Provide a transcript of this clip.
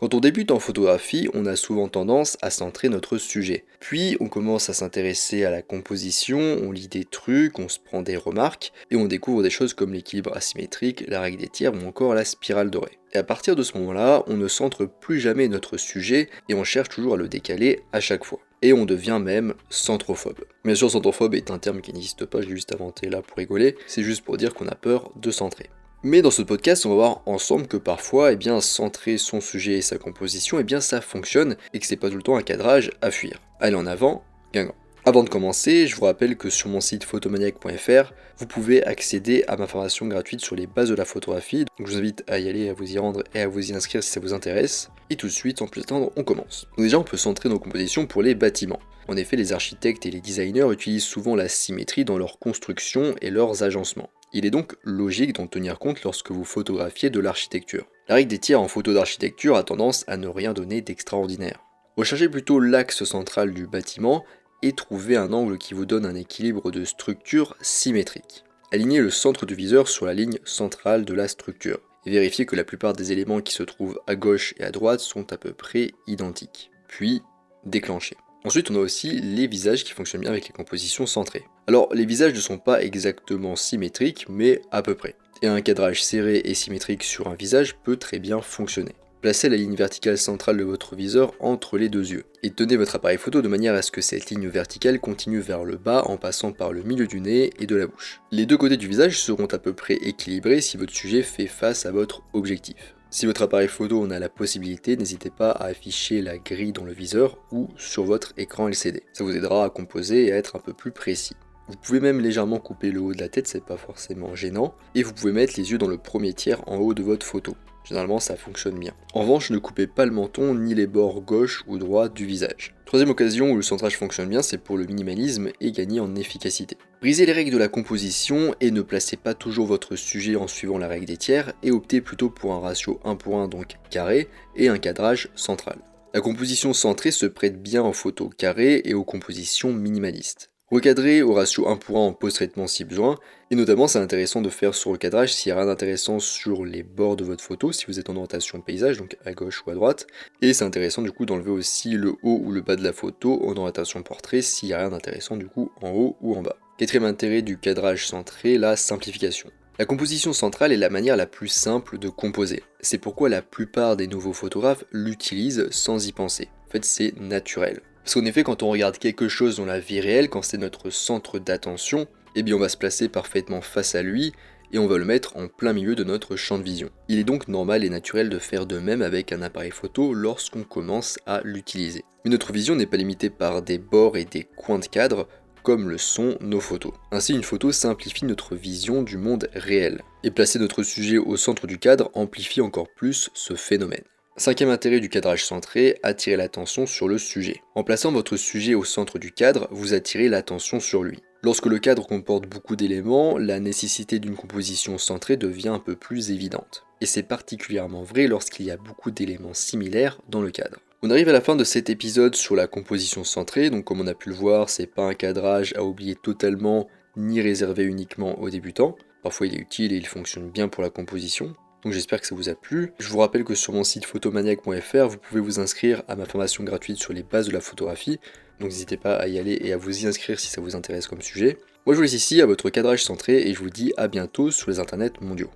Quand on débute en photographie, on a souvent tendance à centrer notre sujet. Puis on commence à s'intéresser à la composition, on lit des trucs, on se prend des remarques, et on découvre des choses comme l'équilibre asymétrique, la règle des tiers ou encore la spirale dorée. Et à partir de ce moment-là, on ne centre plus jamais notre sujet et on cherche toujours à le décaler à chaque fois. Et on devient même centrophobe. Bien sûr, centrophobe est un terme qui n'existe pas, je l'ai juste inventé là pour rigoler, c'est juste pour dire qu'on a peur de centrer. Mais dans ce podcast, on va voir ensemble que parfois, centrer son sujet et sa composition, ça fonctionne et que c'est pas tout le temps un cadrage à fuir. Allez en avant, Guingamp. Avant de commencer, je vous rappelle que sur mon site photomaniac.fr, vous pouvez accéder à ma formation gratuite sur les bases de la photographie. Donc je vous invite à y aller, à vous y rendre et à vous y inscrire si ça vous intéresse. Et tout de suite, sans plus attendre, on commence. Donc déjà, on peut centrer nos compositions pour les bâtiments. En effet, les architectes et les designers utilisent souvent la symétrie dans leur construction et leurs agencements. Il est donc logique d'en tenir compte lorsque vous photographiez de l'architecture. La règle des tiers en photo d'architecture a tendance à ne rien donner d'extraordinaire. Recherchez plutôt l'axe central du bâtiment et trouvez un angle qui vous donne un équilibre de structure symétrique. Alignez le centre du viseur sur la ligne centrale de la structure et vérifiez que la plupart des éléments qui se trouvent à gauche et à droite sont à peu près identiques. Puis, déclenchez. Ensuite, on a aussi les visages qui fonctionnent bien avec les compositions centrées. Alors, les visages ne sont pas exactement symétriques, mais à peu près. Et un cadrage serré et symétrique sur un visage peut très bien fonctionner. Placez la ligne verticale centrale de votre viseur entre les deux yeux. Et tenez votre appareil photo de manière à ce que cette ligne verticale continue vers le bas en passant par le milieu du nez et de la bouche. Les deux côtés du visage seront à peu près équilibrés si votre sujet fait face à votre objectif. Si votre appareil photo en a la possibilité, n'hésitez pas à afficher la grille dans le viseur ou sur votre écran LCD. Ça vous aidera à composer et à être un peu plus précis. Vous pouvez même légèrement couper le haut de la tête, c'est pas forcément gênant, et vous pouvez mettre les yeux dans le premier tiers en haut de votre photo. Généralement ça fonctionne bien. En revanche, ne coupez pas le menton ni les bords gauche ou droit du visage. Troisième occasion où le centrage fonctionne bien, c'est pour le minimalisme et gagner en efficacité. Brisez les règles de la composition et ne placez pas toujours votre sujet en suivant la règle des tiers et optez plutôt pour un ratio 1:1 donc carré et un cadrage central. La composition centrée se prête bien aux photos carrées et aux compositions minimalistes. Recadrer au ratio 1:1 en post-traitement si besoin, et notamment c'est intéressant de faire ce recadrage s'il n'y a rien d'intéressant sur les bords de votre photo, si vous êtes en orientation paysage, donc à gauche ou à droite, et c'est intéressant du coup d'enlever aussi le haut ou le bas de la photo en orientation portrait s'il n'y a rien d'intéressant du coup en haut ou en bas. Quatrième intérêt du cadrage centré, la simplification. La composition centrale est la manière la plus simple de composer. C'est pourquoi la plupart des nouveaux photographes l'utilisent sans y penser. En fait, c'est naturel. Parce qu'en effet, quand on regarde quelque chose dans la vie réelle, quand c'est notre centre d'attention, on va se placer parfaitement face à lui et on va le mettre en plein milieu de notre champ de vision. Il est donc normal et naturel de faire de même avec un appareil photo lorsqu'on commence à l'utiliser. Mais notre vision n'est pas limitée par des bords et des coins de cadre, comme le sont nos photos. Ainsi, une photo simplifie notre vision du monde réel. Et placer notre sujet au centre du cadre amplifie encore plus ce phénomène. Cinquième intérêt du cadrage centré, attirer l'attention sur le sujet. En plaçant votre sujet au centre du cadre, vous attirez l'attention sur lui. Lorsque le cadre comporte beaucoup d'éléments, la nécessité d'une composition centrée devient un peu plus évidente. Et c'est particulièrement vrai lorsqu'il y a beaucoup d'éléments similaires dans le cadre. On arrive à la fin de cet épisode sur la composition centrée, donc comme on a pu le voir, c'est pas un cadrage à oublier totalement ni réservé uniquement aux débutants. Parfois il est utile et il fonctionne bien pour la composition. Donc j'espère que ça vous a plu. Je vous rappelle que sur mon site photomaniac.fr, vous pouvez vous inscrire à ma formation gratuite sur les bases de la photographie. Donc n'hésitez pas à y aller et à vous y inscrire si ça vous intéresse comme sujet. Moi je vous laisse ici à votre cadrage centré et je vous dis à bientôt sur les internets mondiaux.